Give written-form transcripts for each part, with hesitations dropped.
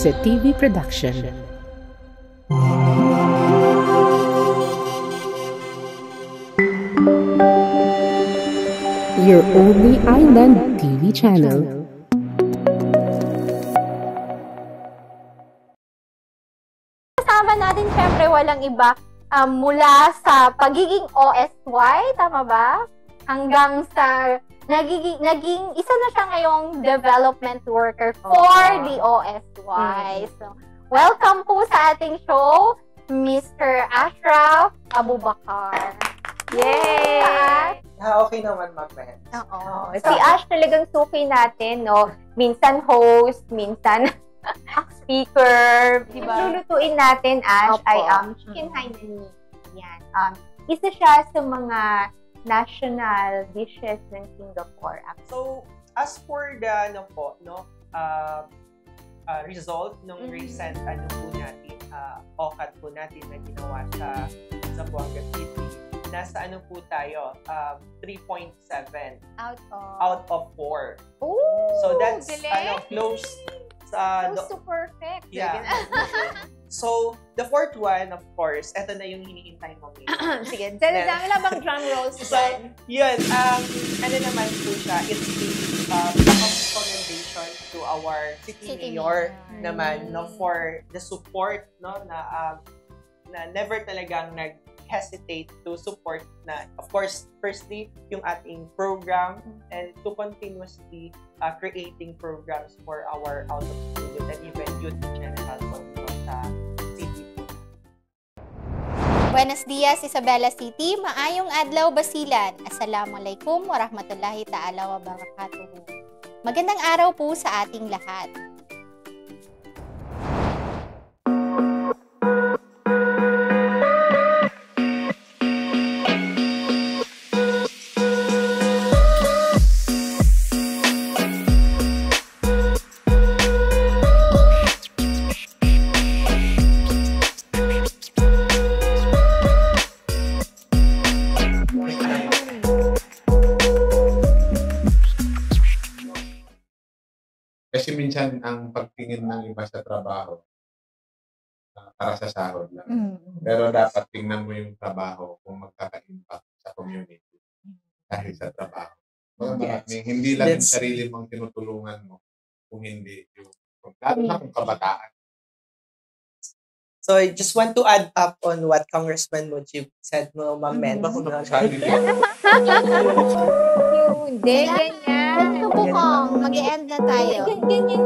Sa TV Production. Your only island TV channel. Kasama natin syempre walang iba mula sa pagiging OSY, tama ba? Hanggang sa naging isa na siya ngayong development worker for the OSY. So, welcome po sa ating show, Mr. Ashraf Abubakar. Yay! Okay naman, Ma'am. Oo. Si Ash talagang suki natin, no? Minsan host, minsan speaker. Diba? Lulutuin natin, Ash, ay chicken Hainanese. Yan. Isa siya sa mga national dishes ng Singapore. So, as for the result ng recent po natin, OCAD po natin na ginawa sa Zamboanga City, nasa po tayo? 3.7 out of 4. Ooh, so that's close. Close to perfect. Yeah. So, the fourth one, of course, eto na yung hinihintay mo. Sige, dami lang bang drum rolls dyan? Yun, naman po siya, it's a recommendation to our city mayor naman, no, for the support, no, na never talagang hesitate to support na, of course, firstly, yung ating program and to continuously creating programs for our out-of-school youth and even youth in general sa city. Buenos dias, Isabela City. Maayong adlaw, Basilan. Assalamualaikum warahmatullahi ta'ala wabarakatuh. Magandang araw po sa ating lahat. Kasi minsan ang pagtingin ng iba sa trabaho para sa sahod lang. Pero dapat tingnan mo yung trabaho kung magkaka-impact sa community dahil sa trabaho. Hindi lang yung sarili mong tinutulungan mo kung hindi yung lalo na kung kabataan. So I just want to add up on what Congressman Mujib said mo, Ma'am Men. Hindi, ganyan. Gusto po kong mag-e-end na tayo. Ganyan.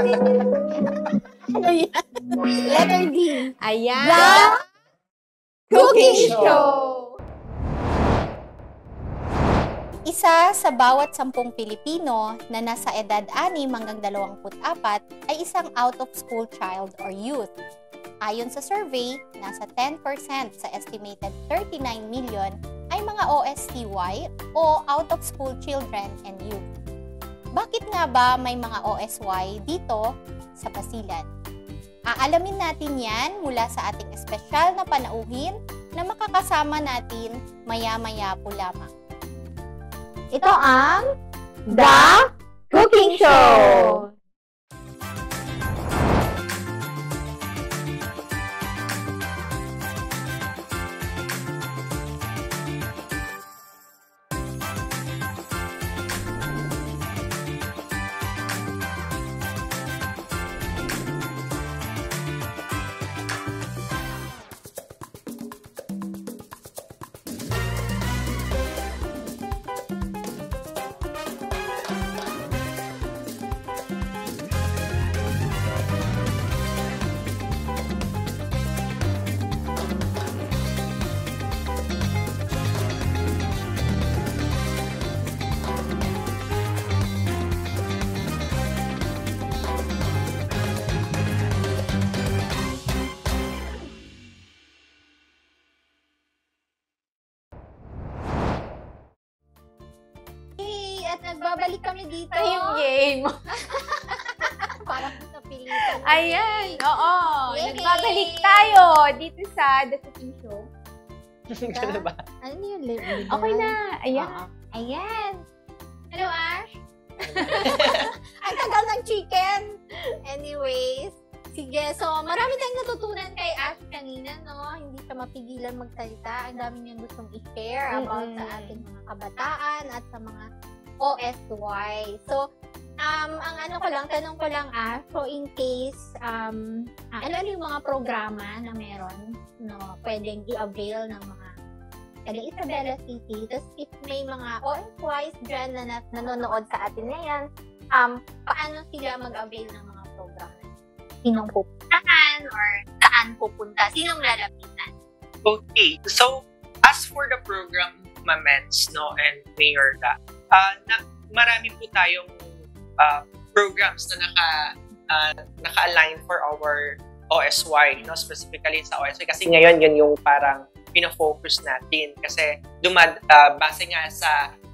Ano yan? Letter D. Ayan. The Cooking Show. Isa sa bawat 10 Pilipino na nasa edad 6 hanggang 24 ay isang out-of-school child or youth. Ayon sa survey, nasa 10% sa estimated 39 million ay mga OSCY o out-of-school children and youth. Bakit nga ba may mga OSY dito sa Basilan? Aalamin natin yan mula sa ating espesyal na panauhin na makakasama natin maya-maya po lamang. Ito ang The Cooking Show. At nagbabalik kami dito. Ay, yung game. Parang napilitan. Ayan, oo. Yay! Nagbabalik tayo dito sa The Cooking Show. Ano ba? Ano yung level? Okay na. Ayan. Ayan. Hello, Ash. Ang tagal ng chicken. Anyways, Sige, so marami tayong natutunan kay Ash kanina, no? Hindi siya mapigilan magsalita. Ang dami niyang gustong i-share about sa ating mga kabataan at sa mga OSY. So, ang tanong ko lang, Ash, so in case, ano yung mga programa na meron, no, pwedeng i-avail ng mga taga Isabela City. Tapos, if may mga OSYs dyan na nanonood sa atin ngayon, paano sila mag-avail ng mga programa? Sinong pupuntahan or saan pupunta? Sinong lalapitan? Okay, so as for the program, Mamens, no, and Mayor marami po tayong programs na naka-align for our OSY, no, specifically sa OSY. Kasi ngayon, yun yung parang pina-focus natin. Kasi base nga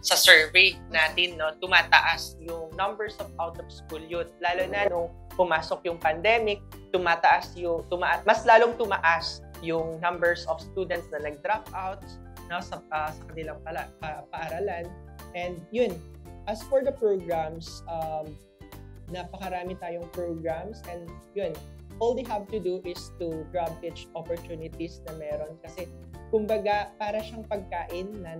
sa survey natin, no, tumataas yung numbers of out-of-school youth. Lalo na nung pumasok yung pandemic, mas lalong tumaas yung numbers of students na nag-drop out, no, sa kanilang paaralan. And yun, as for the programs, napakarami tayong programs, and yun, all they have to do is to grab each opportunities na meron. Kasi kumbaga, para siyang pagkain na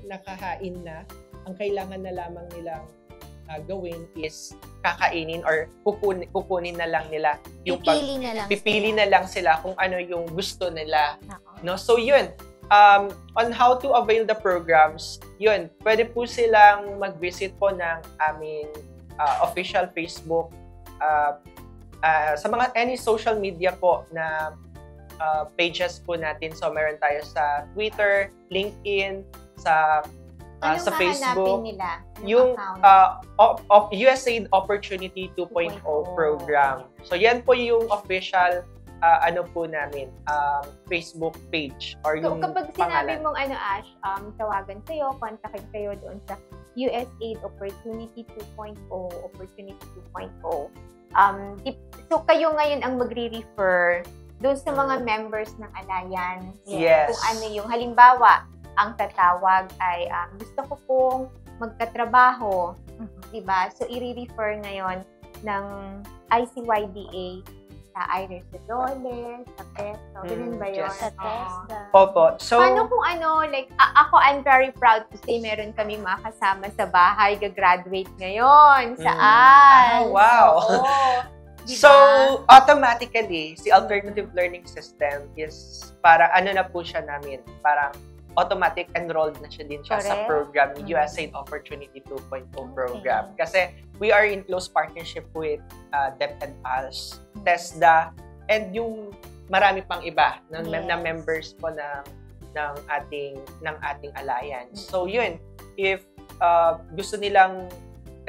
nakahain na, ang kailangan na lamang nilang gawin is kakainin or kukunin na lang nila yung pipili na lang sila kung ano yung gusto nila, no? So yun, on how to avail the programs, yun, pwede po silang mag-visit po ng aming official Facebook, sa mga any social media po na pages po natin. So meron tayo sa Twitter, LinkedIn, sa Facebook, nila? Yung USAID Opportunity 2.0 program. So yan po yung official po namin, Facebook page or yung kapag pangalan. sinabi mong Ash, tawagan kayo, kontakin kayo doon sa USAID Opportunity 2.0, Opportunity 2.0. So kayo ngayon ang magre-refer doon sa mga members ng Alliance. Yes. Kung ano yung, halimbawa, ang tatawag ay gusto ko pong magkatrabaho, diba? So, i-refer ngayon ng ICYDA sa either sa Dole, sa TESDA, ganun ba yun? Yes. Sa TESDA. Opo. So, Paano kung like, ako, I'm very proud to say, meron kami mga kasama sa bahay, gagraduate ngayon sa ALS. Oh, wow. Diba? So, automatically, si Alternative Learning System is para na po siya namin, parang automatic enrolled na siya din siya sa program, USAID Opportunity 2.0 program. Kasi we are in close partnership with DepEd ALS, TESDA, and yung marami pang iba na members po ng ating alliance. So yun, if gusto nilang,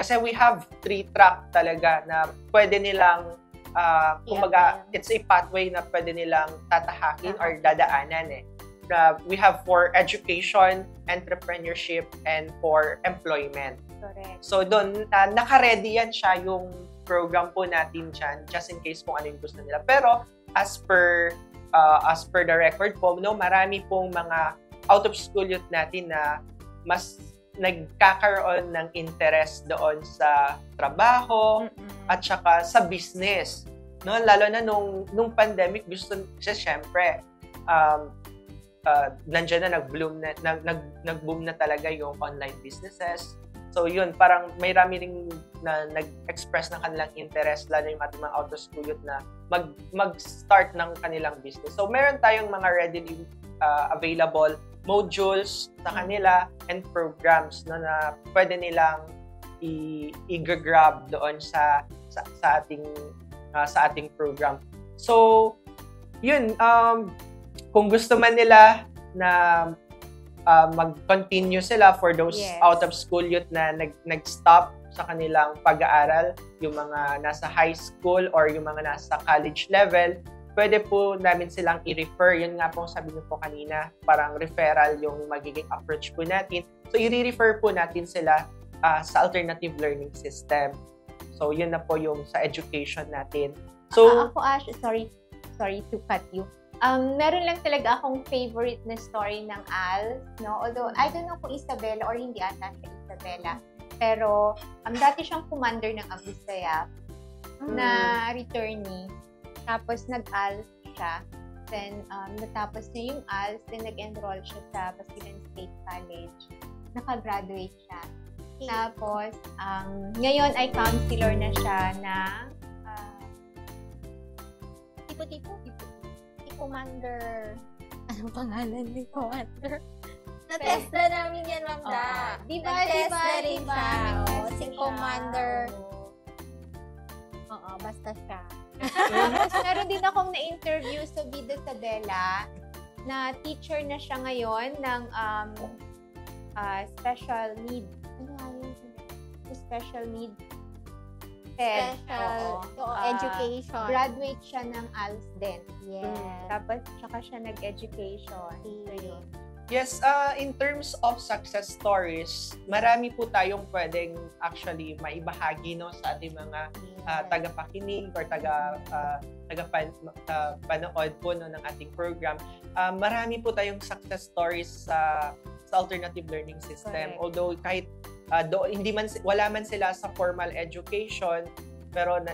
kasi we have 3-track talaga na pwede nilang kumbaga, it's a pathway na pwede nilang tatahakin or dadaanan we have for education, entrepreneurship, and for employment. Correct. So doon, naka-ready yan siya yung program po natin dyan, just in case kung ano yung gusto nila. Pero as per the record po, no, marami pong mga out-of-school youth natin na mas nagkakaroon ng interest doon sa trabaho at saka sa business. No, lalo na nung pandemic, gusto siya syempre nandiyan na nag-boom na talaga yung online businesses. So yun, parang may rami ring na nag-express ng kanilang interest, lalo yung ating mga out-of-school youth na mag-start ng kanilang business. So meron tayong mga readily available modules sa kanila and programs na pwede nilang i-grab doon sa ating program. So yun, kung gusto man nila na mag-continue sila for those out-of-school youth na nag-stop sa kanilang pag-aaral, yung mga nasa high school or yung mga nasa college level, pwede po namin silang i-refer. Yun nga po sabi niyo po kanina, parang referral yung magiging approach po natin. So, i-refer po natin sila sa Alternative Learning System. So, yun na po yung sa education natin. So, ako, Ash, sorry to cut you. Meron lang talaga akong favorite na story ng ALS, no? Although, I don't know kung Isabela or hindi ata sa Isabela. Pero, dati siyang commander ng Abu Sayyaf. na returnee. Tapos nag-ALS siya. Then, natapos niya yung ALS, then nag-enroll siya sa Basilan State College. Nakagraduate siya. Tapos, ngayon ay counselor na siya ng Si Commander. Anong pangalan ni Commander? Na-test na namin yan, Ma'am Da. Diba? Si Commander. Oo, basta siya. Tapos meron din akong na-interview sa Vida Sadela na teacher na siya ngayon ng special need. Ano nga yun? Special need. Education. Graduate siya ng ALS din. Yes. Tapos, tsaka siya nag-education. Yes, in terms of success stories, marami po tayong pwedeng actually maibahagi no, sa ating mga tagapakinig or tagapanood po no, ng ating program. Marami po tayong success stories sa alternative learning system. Correct. Although kahit wala man sila sa formal education, pero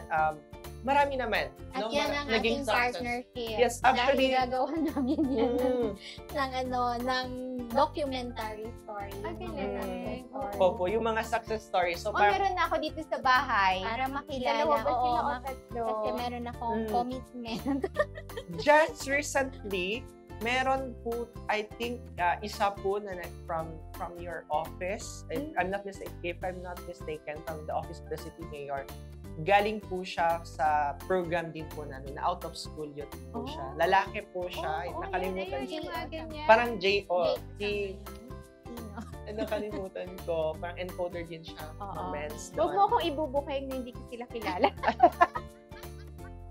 marami naman. At yan ang ating partnership. Yes, actually. Dahil gagawa namin yan ng documentary story. Opo, yung mga success stories. So, meron na ako dito sa bahay. Para makilala. Dalawa ba sila o tatlo? Kasi meron akong commitment. Just recently, meron po, I think, isa po na from your office. If I'm not mistaken, from the office of the city mayor. Galing po siya sa program din po namin, na out of school youth po siya. Lalaki po siya, nakalimutan ko. Parang nakalimutan ko, parang encoder din siya. Huwag mo akong ibubukay na hindi ko sila kilala.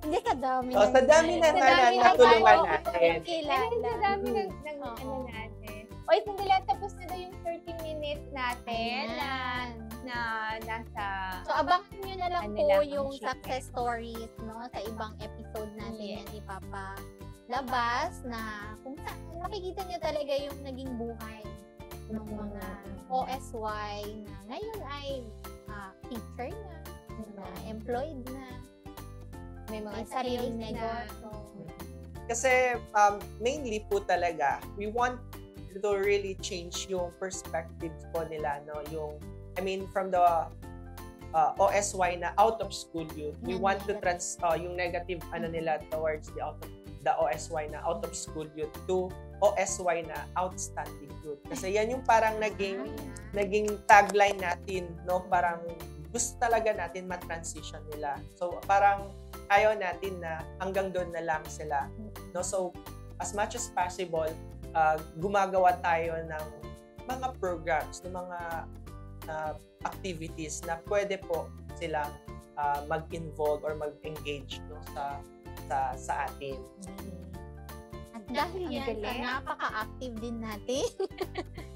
Hindi ka dami. Sa dami na natulungan natin. Sa dami ng natin. O, sandali, tapos na daw yung 30 minutes natin na nasa... So, abangan nyo na lang po yung success stories no, sa ibang episode natin na ipapalabas na kung saan makikita nyo talaga yung naging buhay ng mga OSY na ngayon ay teacher na, employed na, may mga sariling negosyo. Kasi mainly po talaga, we want to really change yung perspective po nila, no? From the OSY na out of school youth, we want to yung negative nila towards the OSY na out of school youth to OSY na outstanding youth. Kasi yan yung parang naging tagline natin, no? Parang gusto talaga natin ma-transition nila. So parang ayaw natin na hanggang doon na lang sila, no? So as much as possible, gumagawa tayo ng mga programs, ng mga activities na pwede po silang mag-involve or mag-engage no, sa atin. At dahil yan, napaka-active din natin.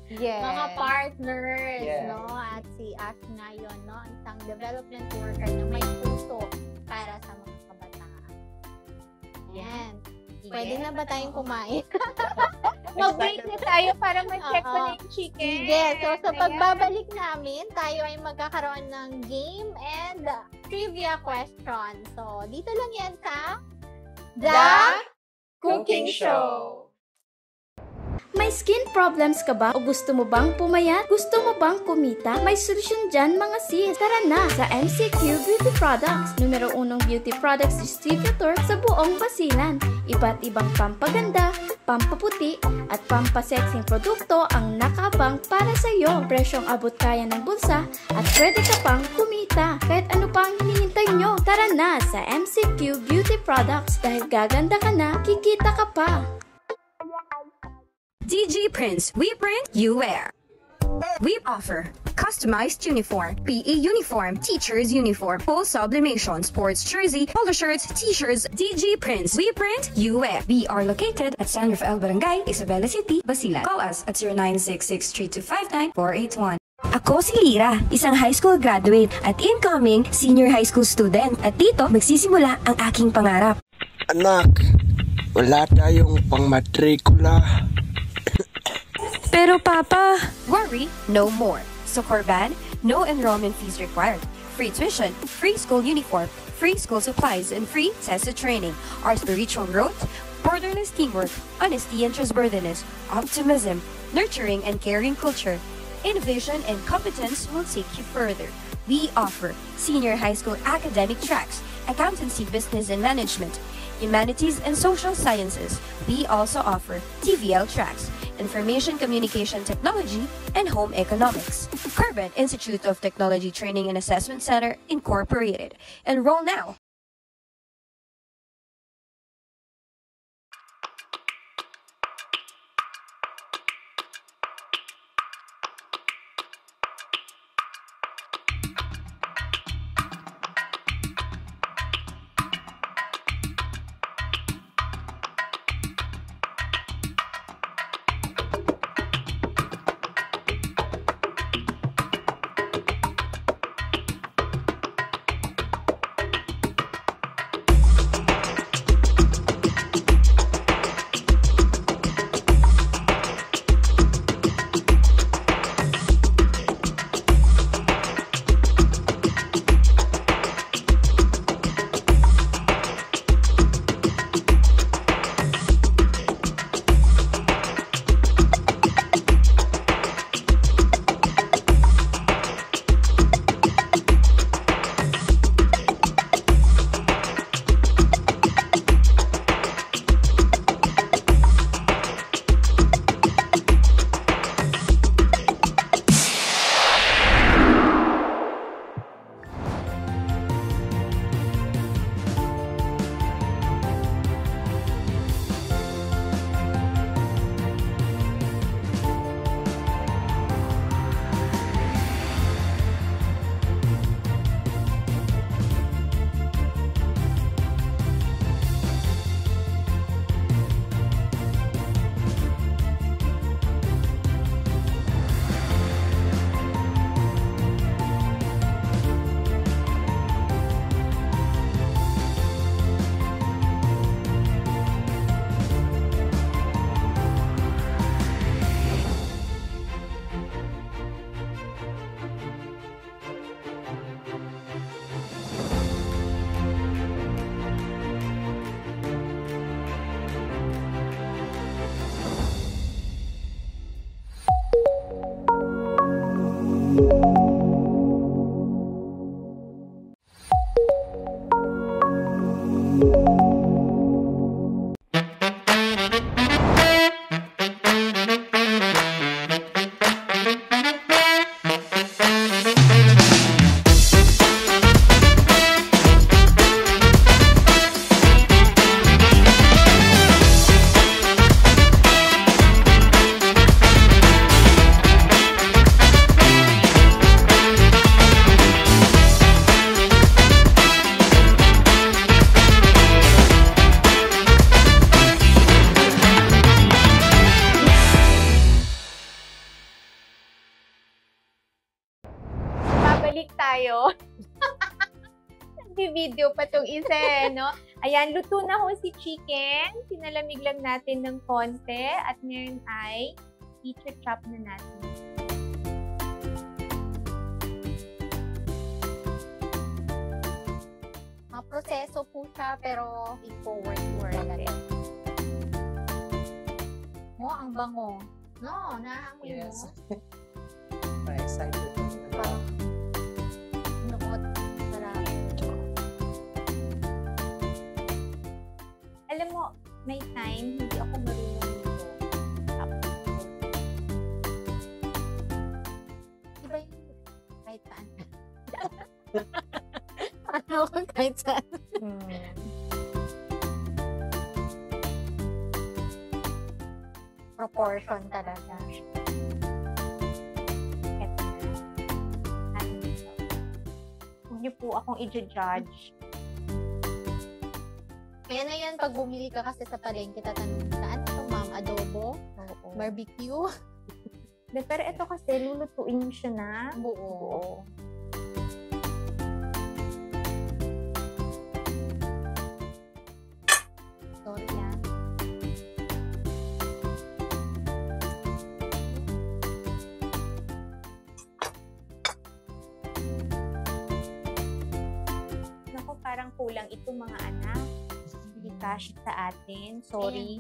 Yes. Mga partners, no? At si Ash ngayon, no? Isang development worker na may puso para sa mga kabataan. Yan. Pwede na ba tayong kumain? Mag-break na tayo para ma-check ko na yung chicken. Yes. So, sa pagbabalik namin, tayo ay magkakaroon ng game and trivia question. So, dito lang yan sa The Cooking Show. May skin problems ka ba o gusto mo bang pumayat? Gusto mo bang kumita? May solusyon dyan mga sis. Tara na sa MCQ Beauty Products, numero 1 beauty products distributor sa buong Basilan. Iba't ibang pampaganda, pampaputi, at pampasexing produkto ang nakabang para sa iyo. Presyong abot kaya ng bulsa at pwede ka pang kumita. Kahit ano pa ang hinihintay nyo, tara na sa MCQ Beauty Products dahil gaganda ka na, kikita ka pa. DG Prints, we print, you wear. We offer customized uniform, PE uniform, teacher's uniform, full sublimation, sports jersey, polo shirts, t-shirts. DG Prints, we print, you wear. We are located at San Rafael Barangay, Isabela City, Basilan. Call us at 0966-3259-481. Ako si Lira, isang high school graduate at incoming senior high school student. At dito magsisimula ang aking pangarap. Anak, wala tayong pangmatrikula. Pero Papa, worry no more. So Corban, no enrollment fees required. Free tuition, free school uniform, free school supplies, and free TESA training. Our spiritual growth, borderless teamwork, honesty and trustworthiness, optimism, nurturing and caring culture, innovation and competence will take you further. We offer senior high school academic tracks, accountancy, business and management, humanities and social sciences. We also offer TVL tracks, information communication technology, and home economics. Carbon Institute of Technology Training and Assessment Center Incorporated. Enroll now. Balik tayo. Nag-video pa tong isa eh, no? Ayan, luto na ho si chicken. Pinalamig lang natin ng konti. At ngayon ay i-chop na natin. Proseso po siya, pero i-forward natin. Mo, ang bango. No, naamoy mo. Yes. Excited. Parang nukot. Sarap. Alam mo, may time, hindi ako marunong nito. Iba yung kahit saan. Ano ko kahit saan. Proportion talaga. Huwag niyo po akong i-judge. Kaya na yan, pag bumili ka kasi sa palengke, tatanungin ka, ano ito ma'am? Adobo? Oo. Barbecue? Pero ito kasi, lulutuin niyo siya na Buo. Sorry ah. Naku, parang kulang ito mga anak. Hindi cash sa atin. Sorry.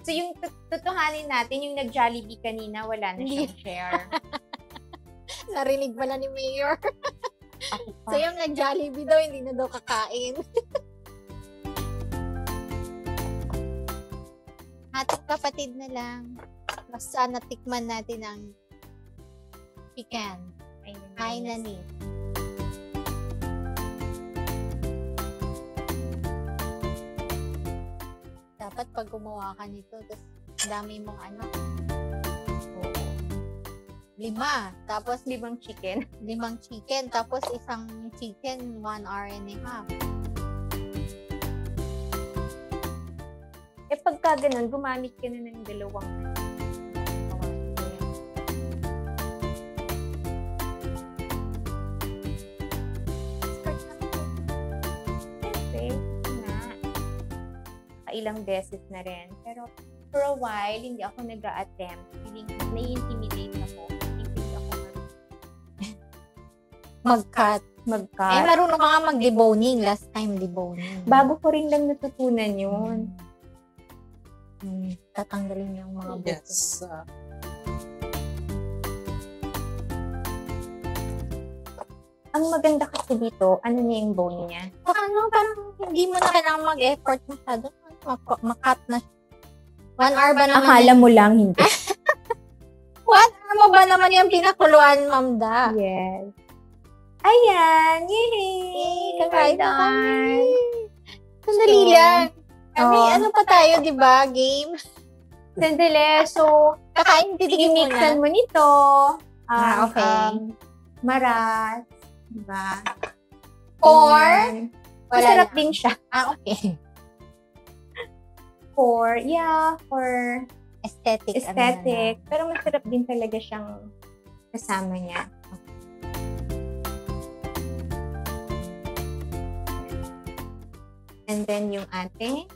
So, yung tutuhanin natin, yung nag-Jollibee kanina, wala na siyang share. Narinig pala ni Mayor. So, yung nag-Jollibee daw, hindi na daw kakain. Ating kapatid na lang. Basta natikman natin ang chicken. Ay, nani. Dapat pag gumawa ka nito, tapos dami mong ano. 5. Tapos 5 chicken. 5 chicken. Tapos isang chicken, 1 hour and a half. Eh, pagka ganun, gumamit ka na ng 2. Ilang beses na rin. Pero for a while, hindi ako nag-a-attempt. Nai-intimidate ako. Hindi ako mag-cut. Eh, marunong ka nga mag-deboning. Last time, deboning. Bago ko rin lang natutunan yun. Tatanggalin yung mga buto. Yes. Ang maganda kasi dito, ano niya yung bone niya? Saka parang hindi mo na kailangan mag-effort masyado. Makat na. 1 hour ba naman? Akala mo lang, hindi. 1 hour mo ba naman yung pinakuluan, Ma'am Da? Yes. Ayan! Yay! Kakain na kami. Sandali lang. Kami, ano pa tayo, di ba? Game? Sandali. So, kakain, titigin mo na. mo nito. Okay. Maras. Diba? Or, masarap din siya. Okay. For aesthetic. Pero masarap din talaga siyang kasama niya. And then yung ating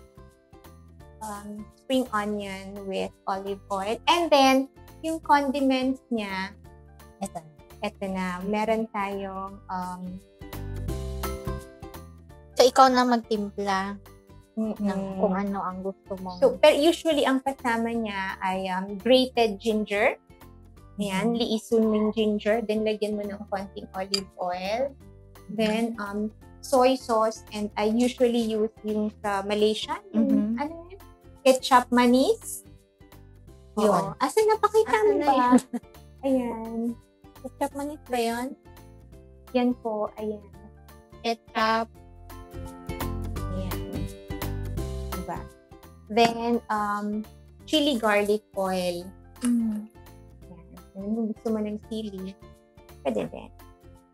spring onion with olive oil. And then, yung condiments niya, ito na. Meron tayong so, ikaw na magtimpla ng kung ano ang gusto mo. So, pero usually, ang kasama niya ay grated ginger. Ayan, liisun mo yung ginger. Then, lagyan mo ng konting olive oil. Then, soy sauce. And I usually use yung sa Malaysia. Yung, ano yun? Ketchup manis. Yun. Asa napakita mo ba? Ayan. Ketchup manis ba yun? Yan po. Ayan. Ketchup. Ayan. Diba? Then, chili garlic oil. Ayan. Kung gusto mo ng chili, pwede din.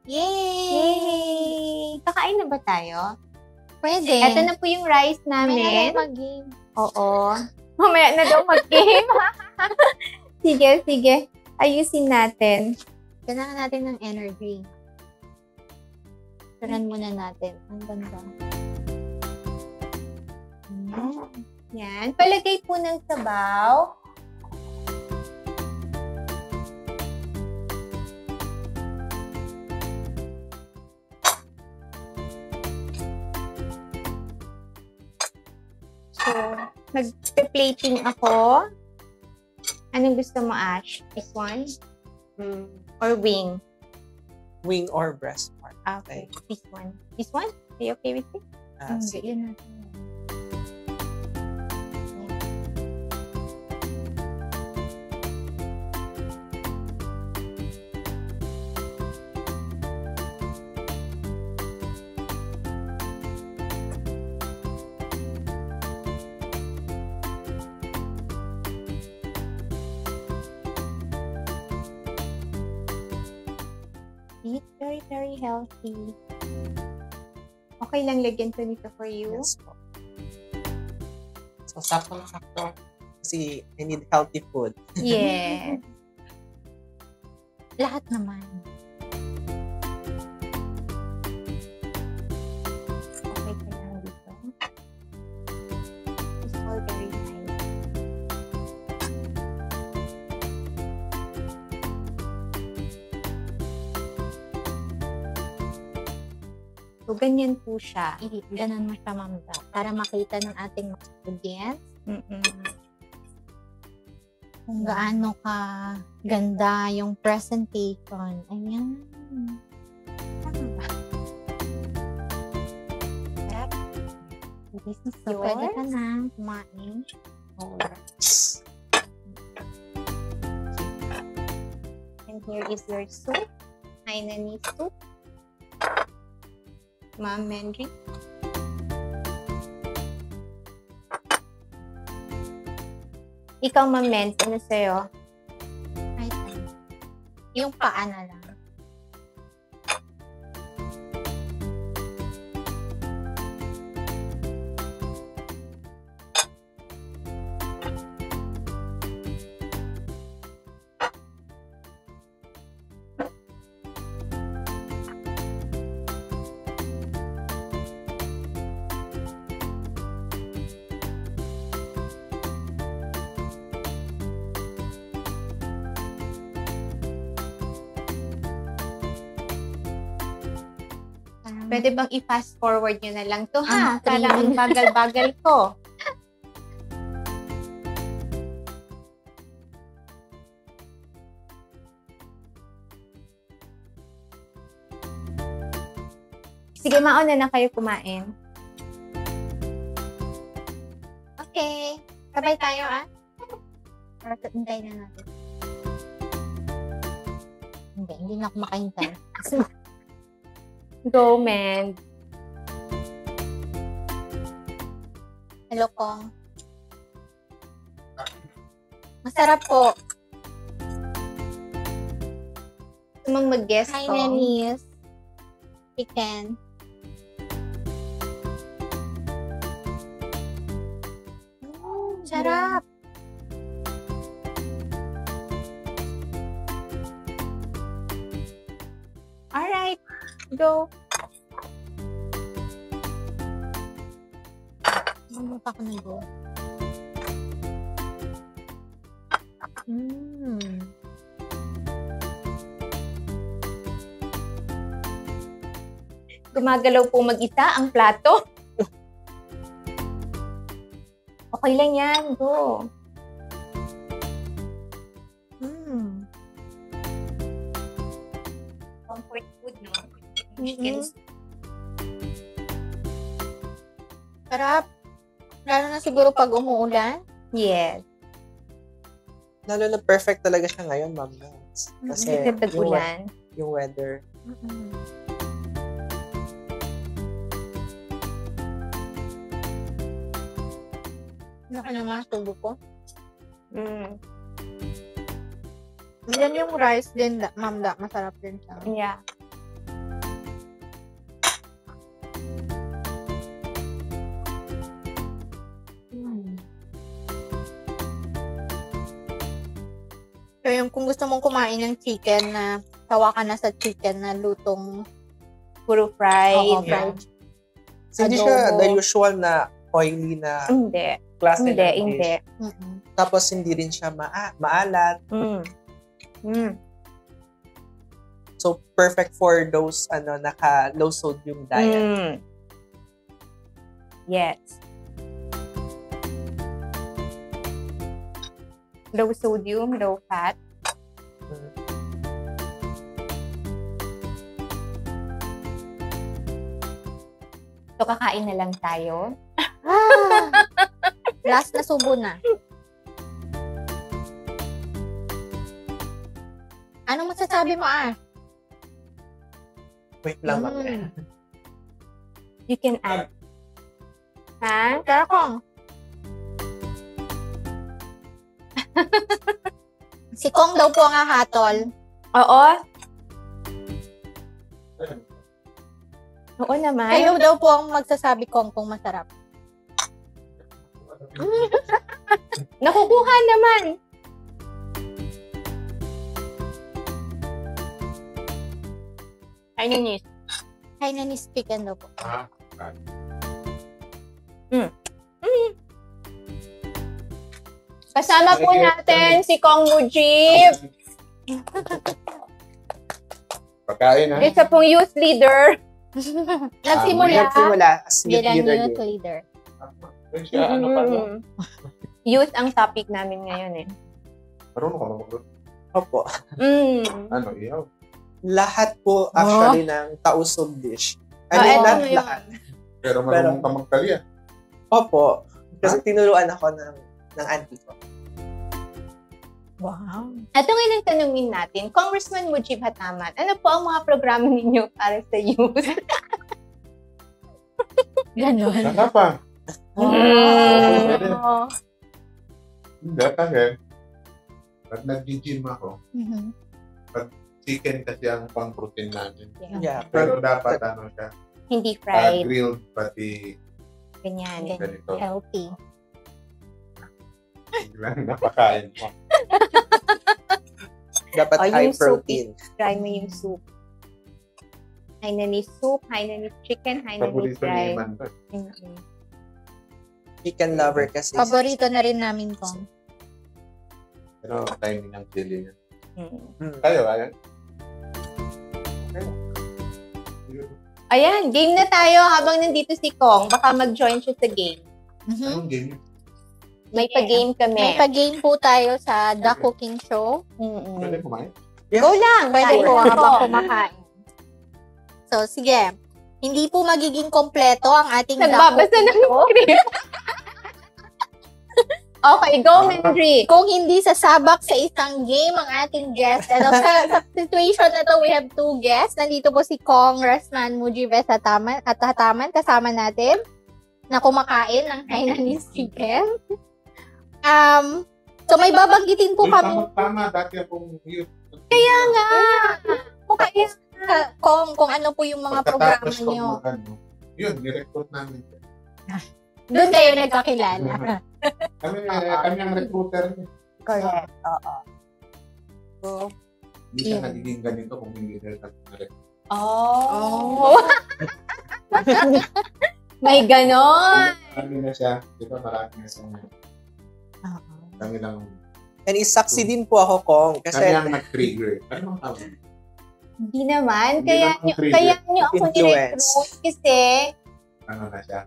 Yay! Kakain na ba tayo? Pwede. Ito na po yung rice namin. May mag-game. Oo. Mamaya na daw mag-game. Sige. Ayusin natin. Kailangan natin ng energy. Turan muna natin. Ang ganda. Yan. Palagay po ng sabaw. So, nag-plating ako. Anong gusto mo, Ash? This one? Or wing? Wing or breast part. Okay. This one. This one? Are you okay with it? Sige. Yun natin. Eat very, very healthy. Okay lang lagyan ko nito for you. Yes po. So, sakto. Kasi I need healthy food. Yes. Lahat naman. Okay ka lang dito. It's all very nice. So, So, ganyan po siya. Ganun mo siya, Ma'am Da, para makita ng ating mga audience kung gaano ka ganda yung presentation. Ayan. This is So, pwede ka na kumain. And here is your soup. Hainanese soup. Ma'am Mendry. Ikaw, Ma'am Mend, ano sa'yo? Right. Yung paa na lang. Pwede bang i-fast forward nyo na lang to, ha? Para ang bagal-bagal ko. Sige, mauna na kayo kumain. Okay. Sabay tayo, ah. Para hintayin na natin. Hindi na ako makahintay. Go, man. Hello, Kong. Masarap po. Tumang mag-guest ko. Hainanese chicken. Sarap. Alright. Go. Mamuta ko ng go. Gumagalaw po mag-isa ang plato. Okay lang yan. Go. Comfort food, no? Sarap. Lalo na siguro pag umuulan. Yes. Lalo na perfect talaga siya ngayon, Ma'am Nance. Kasi yung weather. Laki naman tubo ko. Yan yung rice din, Ma'am Da. Masarap din siya. Yeah. So, yung kung gusto mong kumain ng chicken na sawa ka na sa chicken na lutong puro fried. fried. So, hindi siya the usual na oily na class na dish. Hindi. Tapos, hindi rin siya maalat. So, perfect for those naka-low sodium diet. Yes. Low sodium, low fat. So, kakain na lang tayo. Last na subo na. Anong masasabi mo, ah? Wait lang, You can add. Ha? Kaya Kong. Si Kong daw po ang hahatol. Oo. Oo naman. Kayo daw po ang magsasabi, Kong, kung masarap. Nakukuha naman. Hainanese. Hainanese chicken daw po. Kasama po natin si Kong Mujib. Pagkain, ha? Isa pong youth leader Nagsimula as youth bilang leader. youth leader. Ano pa no? Youth ang topic namin ngayon eh. Marunong ka mag-group? Opo. Ano, iyaw? Lahat po actually ng tausog dish. I mean, not lahat. Pero marunong ka magtalya. Opo. Kasi tinuruan ako ng auntie ko. Wow. At ang ilang tanungin natin, Congressman Mujib Hataman, ano po ang mga programa ninyo para sa youth? Ganon. Saka pa. Hindi, kasi pag nag-gym ako, chicken kasi ang pang-protein namin. Yeah. Pero dapat ano siya, Hindi fried. grilled pati Ganyan. ganito. Healthy. Biglang napakain mo. Dapat high yung soup. protein. Try mo yung soup. Hainanese soup, Hainanese chicken, Hainanese Paborito ni rice. Iman to. Chicken lover kasi. Paborito na rin namin to. Pero timing ng chili niya. Mm. Kayo, ayan. Ayan, game na tayo habang nandito si Kong. Baka mag-join siya sa game. Anong game yun? May pa-game kami. May pag-game po tayo sa The Cooking Show. Pwede kumain? Go lang! Pwede po Go. habang kumakain. So, sige. Hindi po magiging kompleto ang ating The Nagbabasa Cooking ng Show script. Okay, go, Mendry. kung hindi sasabak sa isang game ang ating guest. Ano, sa situation na to, we have two guests. Nandito po si Congressman Mujib Hataman kasama natin na kumakain ng Hainanese chicken. So may babanggitin po kami. Tama, dati akong youth. Kaya nga. Kung ano po yung mga programa Pagkatapos ko nyo. yun, ni-recruit namin. Doon kayo nagkakilala. Kami ang recruiter niya. Correct. Oo. Hindi siya nagiging ganito kung hindi dahil nag-recruit. Oh. May ganon. Marami na siya. Di ba marami na siya. Kami lang. And isaksi din po ako, Kong. Kami Kasi ang nag-trigger. Ano ang tawag? Hindi naman. Hindi Kaya lang nyo, trigger. kaya nyo ako Influence. ni-recruit kasi Ano na siya?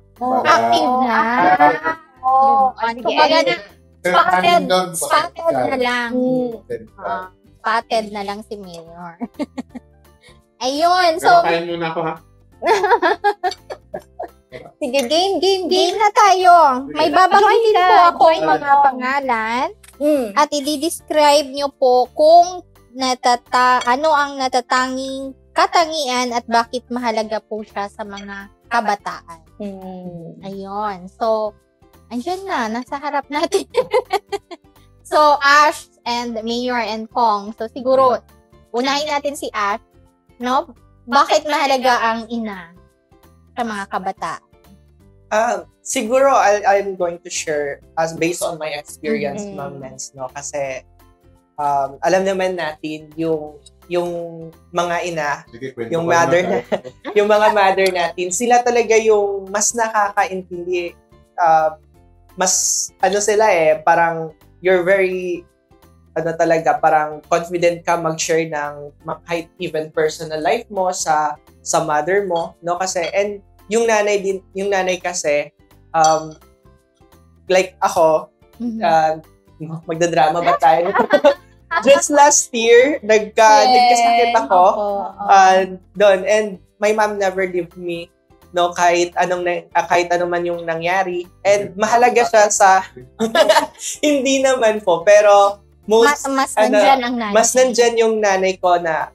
Active na. Kumbaga na, spotted na lang. Spotted na lang si Mayor. Ayun. So, Pero kain muna ako, ha? sige, game. na tayo. May babanggitin po ako Join yung mga pangalan Mm. at i-describe nyo po kung ano ang natatanging katangian at bakit mahalaga po siya sa mga kabataan. Ayun. So, andyan na. Nasa harap natin. So, Ash and Mayor and Kong. So, siguro, unahin natin si Ash. No? Bakit mahalaga ang ina sa mga kabataan? siguro I'm going to share as based on my experience, Ma'am Nens, no? Kasi alam naman natin yung mga ina, Sige, kwento yung ko mother naman na, yung mga mother natin, sila talaga yung mas nakakaintindi, mas ano sila parang you're very talaga, parang confident ka mag-share ng kahit even personal life mo sa mother mo, no? Kasi and yung nanay kasi like ako, magdadrama ba tayo? Just last year, nagkasakit ako doon, and my mom never leave me, no, kahit anong man yung nangyari, and mahalaga siya sa hindi naman po, pero Mas nandyan ang nanay. mas nandyan yung nanay ko na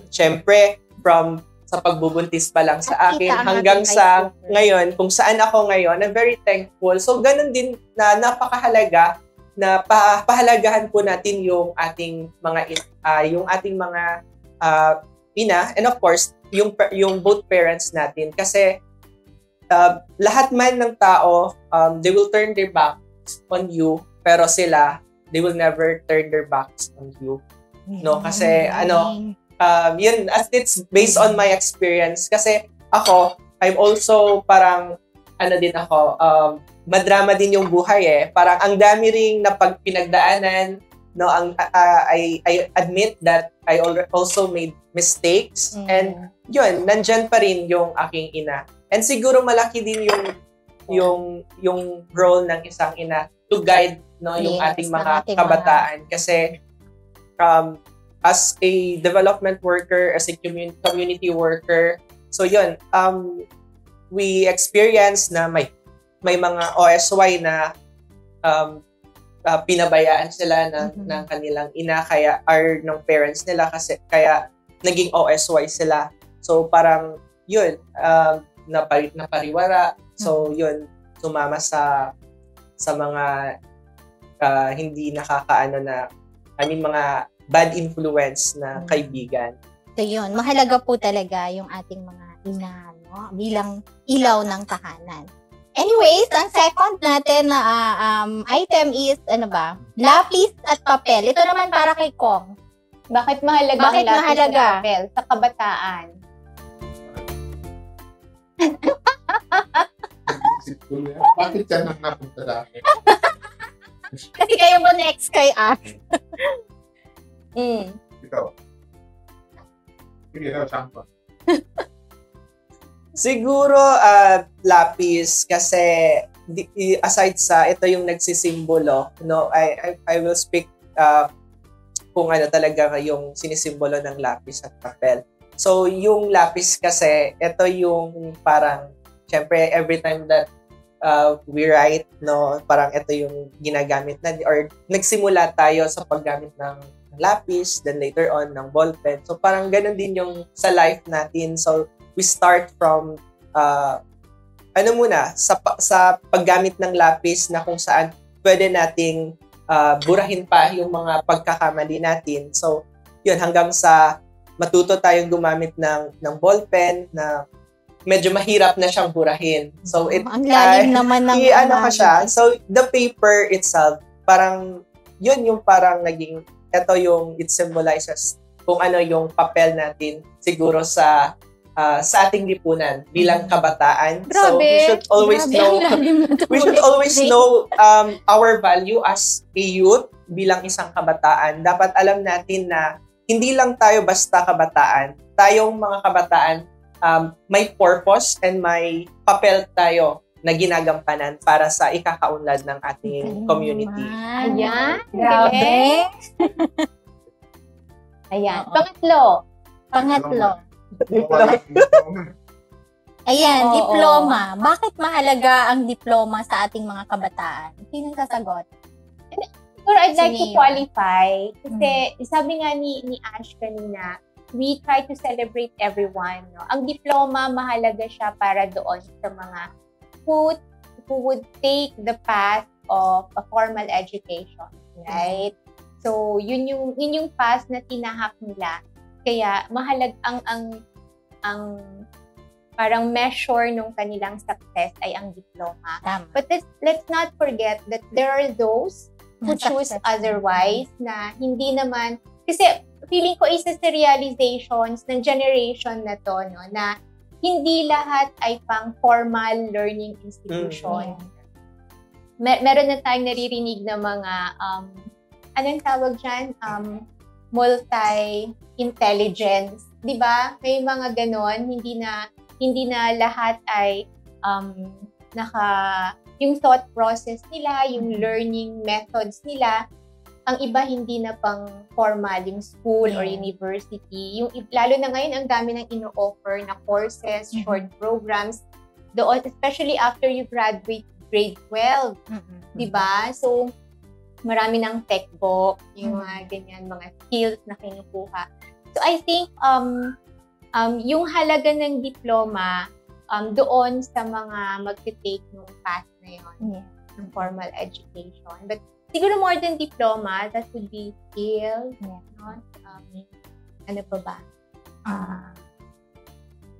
syempre from sa pagbubuntis pa lang sa akin Nakita ang hanggang ating sa high school. ngayon, kung saan ako ngayon, I'm very thankful. So, ganun din na napakahalaga na pahalagahan po natin yung ating mga ina, and of course, yung both parents natin. Kasi lahat man ng tao, they will turn their backs on you, pero sila, they will never turn their backs on you. No? Kasi yun, as it's based on my experience. Kasi ako, I'm also parang, madrama din yung buhay Parang ang dami ring na pinagdaanan, no, I admit that I also made mistakes. And yun, nandyan pa rin yung aking ina. And siguro malaki din yung role ng isang ina to guide, no, yung ating mga kabataan. Kasi as a development worker, as a community worker, so yun, we experience na may mga OSY na pinabayaan sila ng kanilang ina ng parents nila kasi kaya naging OSY sila. So parang yun, napariwara. So yun, sumama sa mga hindi nakakaano na, mga bad influence na kaibigan. So yun, mahalaga po talaga yung ating mga ina, no? Bilang ilaw ng tahanan. Anyways, ang second natin na item is, lapis at papel. Ito naman para kay Kong. Bakit mahalaga ang lapis at papel sa kabataan? Bakit yan ang napunta sa akin? Kasi kayo mo next kay Ash. Ikaw. Sige, sample. Siguro, lapis kasi aside sa ito yung nagsisimbolo, no, I will speak kung ano talaga yung sinisimbolo ng lapis at papel. So, yung lapis kasi, ito yung parang, syempre, every time that we write, no, parang ito yung ginagamit na, or nagsimula tayo sa paggamit ng lapis, then later on ng ballpen. So, parang ganun din yung sa life natin. So, we start from sa paggamit ng lapis na kung saan pwede nating burahin pa yung mga pagkakamali natin. So, yun, hanggang sa matuto tayong gumamit ng ballpen na medyo mahirap na siyang burahin. So, ang lalim naman ng siya. So, the paper itself, parang, yun yung parang naging, ito yung it symbolizes kung ano yung papel natin siguro sa ating lipunan bilang kabataan. Grabe, so we should always know our value as a youth bilang isang kabataan. Dapat alam natin na hindi lang tayo basta kabataan. Tayong mga kabataan may purpose and may papel tayo na ginagampanan para sa ikakaunlad ng ating community. Ayan. Grabe. Ayan. Pangatlo. Ayan, diploma. Bakit mahalaga ang diploma sa ating mga kabataan? Sino sasagot? Siguro I'd like to qualify kasi sabi nga ni Ash kanina, we try to celebrate everyone. No? Ang diploma, mahalaga siya para doon sa mga who would take the path of a formal education, right? So, yun yung path na tinahak nila. Kaya mahalag ang parang measure nung kanilang success ay ang diploma. But let's not forget that there are those who choose otherwise na hindi naman, kasi feeling ko isa sa realizations ng generation na to, no, na hindi lahat ay pang formal learning institution. Meron na tayong naririnig na mga anong tawag dyan? Multi-intelligence. Diba? May mga ganon. Hindi na lahat ay yung thought process nila, yung learning methods nila, ang iba hindi na pang formal, yung school or university. Lalo na ngayon, ang dami ng ino-offer na courses, short programs, doon, especially after you graduate grade 12. Diba? So, marami ng tech book, yung mga ganyan, mga skills na kinukuha. So, I think, yung halaga ng diploma, doon sa mga mag-take ng path na yun, ng formal education. But, siguro more than diploma, that would be skills, no? Ano pa ba?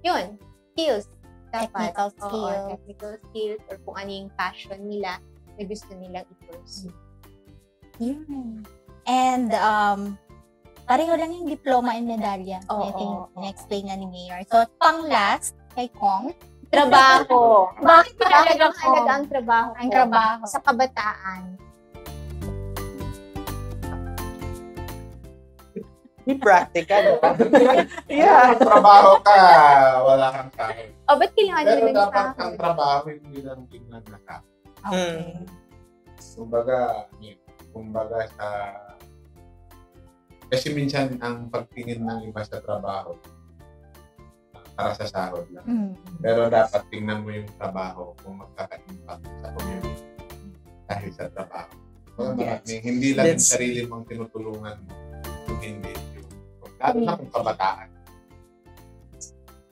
Yun, skills. Dapat. Technical skills, or kung ano yung passion nila na gusto nilang i-pursue. And, pareho lang yung diploma and medalya. I think, in-explain na ni Mayor. So, pang-last, kay Kong. Trabaho. Bakit mahalaga ang trabaho? Ang trabaho. Sa kabataan. Be practical. Yeah. Kung trabaho ka, wala kang sahod. Ba't kailangan Pero nila ng dapat sahod? ang trabaho hindi lang tingnan na ka. Okay. Kumbaga sa... Kasi minsan ang pagtingin ng iba sa trabaho para sa sahod lang. Pero dapat tingnan mo yung trabaho kung magkaka-impact sa community dahil sa trabaho. Hindi lang yung sarili mong tinutulungan mo, hindi yung lalo na kung kabataan.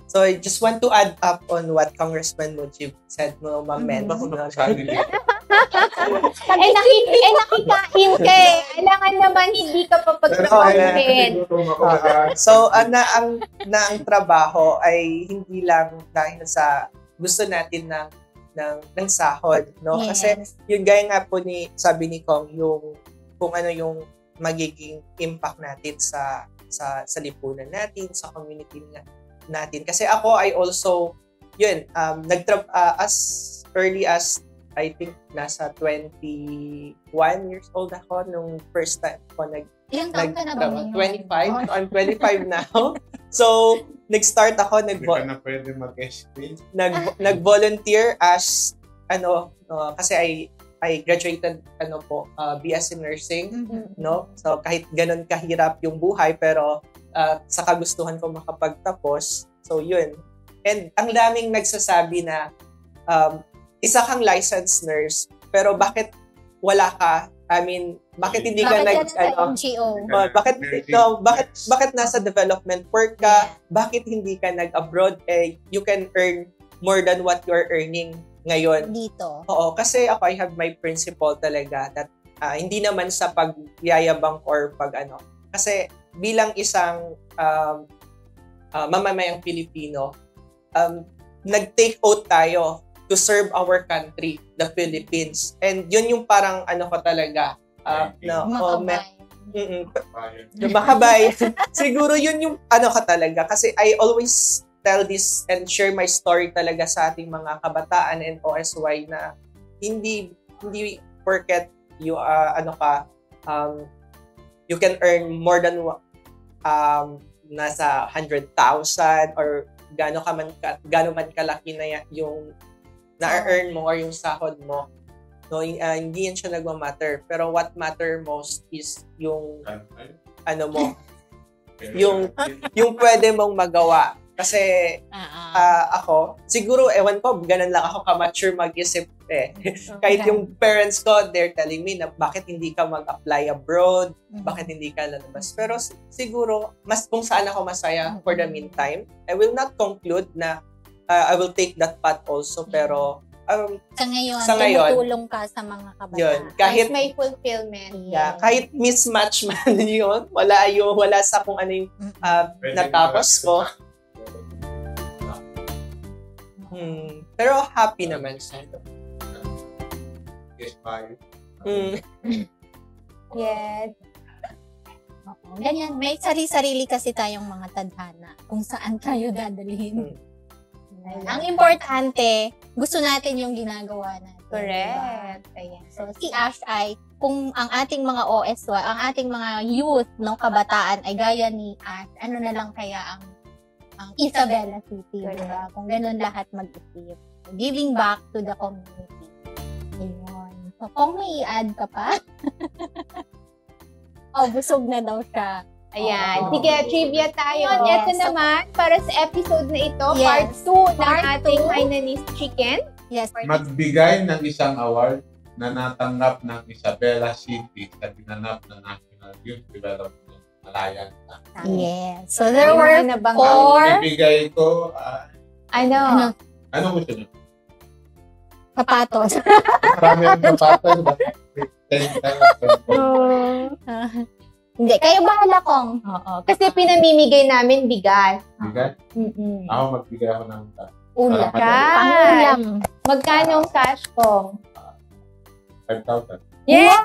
So I just want to add up on what Congressman Mujib said, no, Ma'am Men. Nakikain ka eh. Kailangan naman hindi ka papagtrabahuhin. So, ang trabaho ay hindi lang dahil sa gusto natin ng sahod, no? Yes. Kasi yung gaya nga po sabi ni Kong, kung ano yung magiging impact natin sa lipunan natin, sa community natin. Kasi ako, I also, as early as I think nasa 21 years old ako nung first time ko Ilang taon ka na ba? 25. I'm 25 now. So, nag-start ako, Hindi ka na pwede mag-explain. nag-volunteer as, kasi I graduated, BS in nursing, no? So, kahit ganun kahirap yung buhay, pero sa kagustuhan ko makapagtapos. So, yun. And ang daming nagsasabi na, isa kang licensed nurse, pero bakit wala ka? I mean, bakit hindi ka NGO? bakit nasa development work ka? Bakit hindi ka nag-abroad? You can earn more than what you're earning ngayon. Dito. Oo, kasi ako, I have my principle talaga that hindi naman sa pagyayabang or kasi bilang isang mamamayang Pilipino, nag-take oath tayo to serve our country, the Philippines. And yun yung parang ko talaga, makabay. Siguro yun yung ka talaga. Kasi I always tell this and share my story talaga sa ating mga kabataan and OSY na hindi porket you you can earn more than nasa 100,000 or gaano man kalaki na yung na-earn mo or yung sahod mo. No, hindi yan siya nagmamatter. Pero what matter most is yung yung pwede mong magawa. Kasi ako, siguro, ewan ko, ganun lang ako ka-mature mag-isip eh. Kahit yung parents ko, they're telling me na bakit hindi ka mag-apply abroad, bakit hindi ka lalabas. Pero siguro, kung saan ako masaya for the meantime, I will not conclude na I will take that path also, pero sa ngayon, tumutulong ka sa mga kabataan. Yun, kahit may fulfillment. Yeah, kahit mismatch man yun, wala sa kung ano yung natapos ko. Pero happy naman siya. Yes. Ganyan, may sarili-sarili kasi tayong mga tadhana kung saan tayo dadalhin. Ang importante, gusto natin yung ginagawa natin. Correct. Diba? So, si Ash ay, kung ang ating mga OSY, ang ating mga youth, kabataan ay gaya ni Ash, ano na lang kaya ang Isabela City, diba? Kung ganun lahat mag-isip. Giving back to the community. Ayun. So, kung may i-add ka pa, busog na daw siya. Ayan. Sige, trivia tayo. Ito naman, para sa episode na ito, part 2 ng ating Hainanese Chicken. Yes. Magbigay ng isang award na natanggap ng Isabela City sa ginanap ng National Youth Development Alliance. Yes. So, there were 4. Ibigay ko, Ano gusto niyo? Sapatos. Marami ang sapatos. Hindi, kayo bahala kong. Oo. Kasi pinamimigay namin bigas. Bigas? Ako magbigay ako ng ulam. Pangulam. Magkano ang cash ko? 5,000. Yes!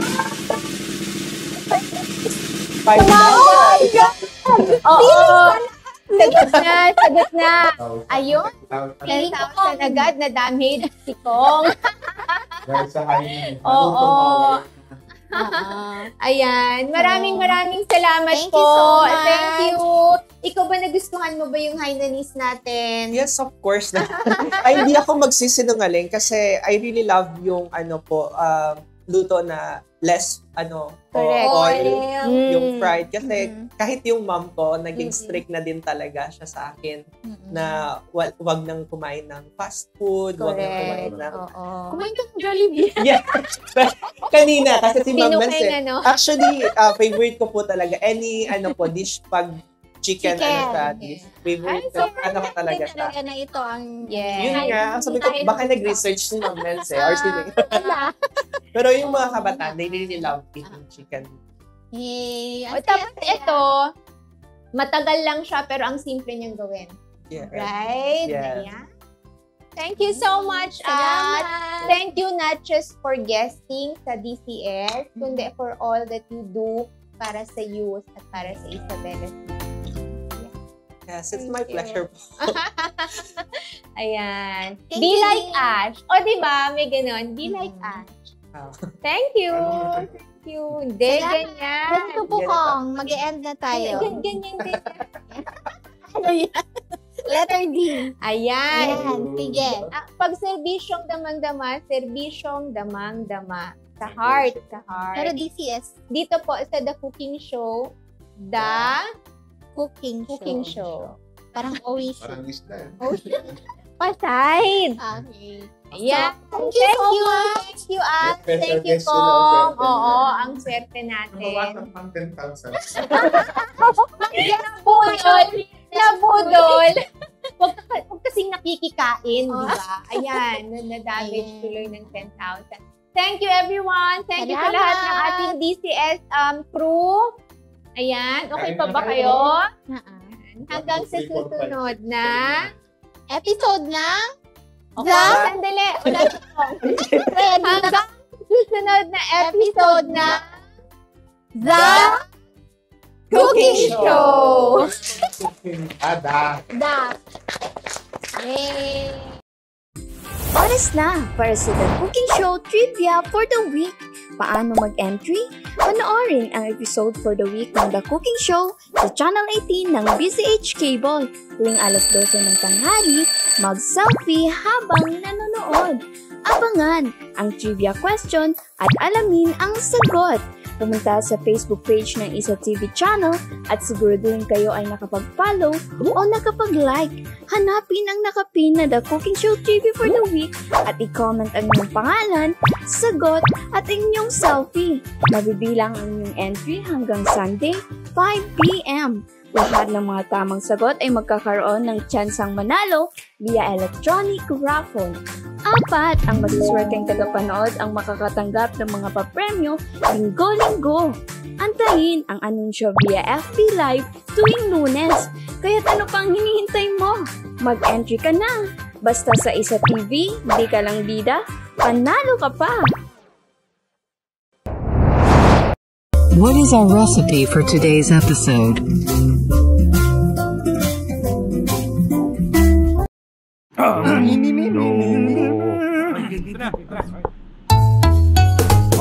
5,000. Oo. Sagot na. Ayun. 10,000. 10,000 agad na damage si Kong. Dahil sa high. Oo. Ayan. Maraming salamat Thank po. you so much. Thank you. Ikaw ba nagustuhan mo ba yung Hainanese natin? Yes, of course. Ay, hindi ako magsisinungaling kasi I really love yung luto na less Correct. oil, Mm. yung fried. Kasi kahit yung mom ko, naging strict na din talaga siya sa akin na wag nang kumain ng fast food, wag nang kumain ng... Kumain ka ng Jollibee. Yeah. Kanina, kasi si Ma'am Mels, Tinukay na, no? actually, favorite ko po talaga, any dish pag chicken. Dish. Favorite ko, ko talaga siya. Talaga na ito ang... Yun nga, sabi ko, baka nag-research si Ma'am Mels or sino. Pero yung mga kabataan, they really love eating chicken. Yay! O, tapos ito, matagal lang siya pero ang simple niyang gawin. Yeah. Right? Yes. Ayan. Thank you so much, Salamat. Thank you not just for guesting sa DCS, kundi for all that you do para sa youth at para sa Isabela. Yes, it's my pleasure po. Ayan. Thank Be you. like Ash. O, diba? May ganon. Be like Ash. Thank you. Thank you. Hindi, Salamat. ganyan. Ganito po, Kong. Mag-e-end na tayo. Ganyan. Ano yan? Letter D. Ayan. Yan, sige. Pag serbisyong damang-dama, serbisyong damang-dama. Sa heart. Pero DCS, Dito po sa The Cooking Show, The cooking Show. Parang always. Parang isda eh. Paside. Okay. Ayan. Thank you so much. Thank you, Ann. Special Thank you, guest sila, Kong. swerte Oo, nila. ang swerte natin. Nabawasan pang 10,000. Nabudol. Huwag kasing nakikikain, di ba? Ayan, na-damage Ayan. tuloy ng 10,000. Thank you, everyone. Thank you sa Salamat. lahat ng ating DCS crew. Ayan, okay pa ba kayo? Hanggang sa susunod na... Episode na Sandali. Ulit ko. Hanggang susunod na episode na The Cooking Show. Ada. Yay! Oras na para sa The Cooking Show Trivia for the Week. Paano mag-entry? Panoorin ang episode for the week ng The Cooking Show sa Channel 18 ng BCH Cable. Tuwing alas 12 ng tanghali, mag-selfie habang nanonood. Abangan ang trivia question at alamin ang sagot. Pumunta sa Facebook page ng Isa TV channel at siguraduhin kayo ay nakapag-follow o nakapag-like. Hanapin ang nakapin na The Cooking Show Trivia for the Week at i-comment ang inyong pangalan, sagot at inyong selfie. Mabibilang ang inyong entry hanggang Sunday, 5 p.m. Lahat ng mga tamang sagot ay magkakaroon ng tsansang manalo via electronic raffle. 4 ang masuswerteng tagapanood ang makakatanggap ng mga papremyo linggo-linggo. Antayin ang anunsyo via FB Live tuwing Lunes. Kaya't ano pang hinihintay mo? Mag-entry ka na! Basta sa Isa TV, di ka lang bida, panalo ka pa! What is our recipe for today's episode?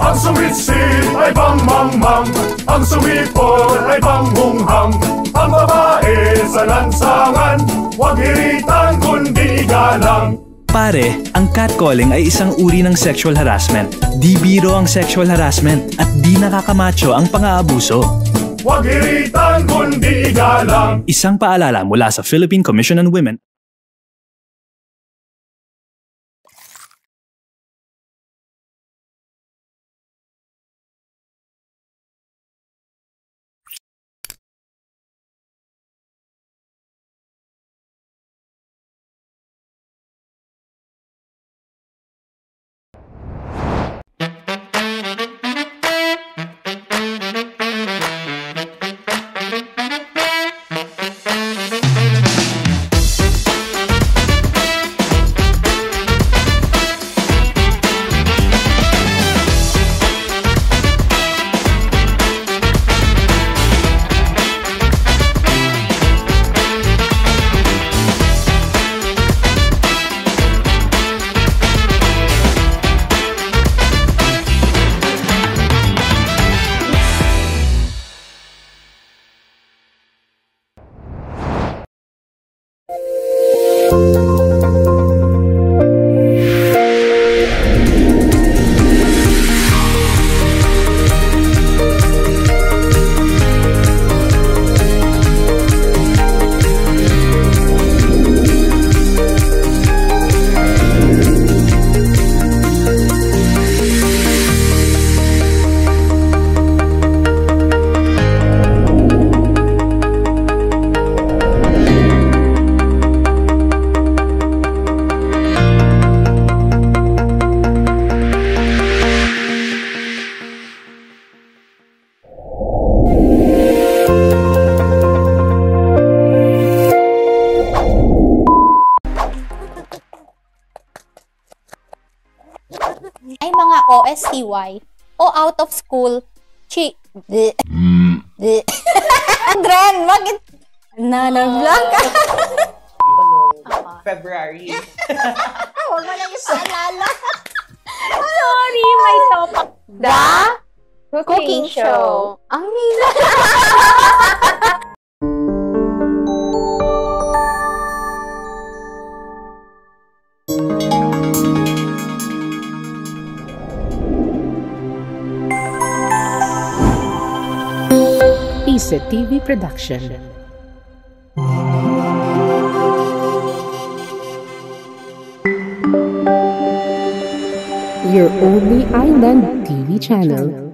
Ang sumitsit ay bang-mang-mang, ang sumipol ay bang-hunghang, ang babae sa lansangan, huwag iritan kundi igalang. Pare, ang catcalling ay isang uri ng sexual harassment. Di biro ang sexual harassment at di nakakamacho ang pang-aabuso. Huwag iritan kundi igalang. Isang paalala mula sa Philippine Commission on Women. STY o out of school Adren, bakit nanablanka? February. Huwag mo lang yung paalala. Sorry, may topak. The Cooking Show. Ang nila. Isa TV Production. Your only island TV channel.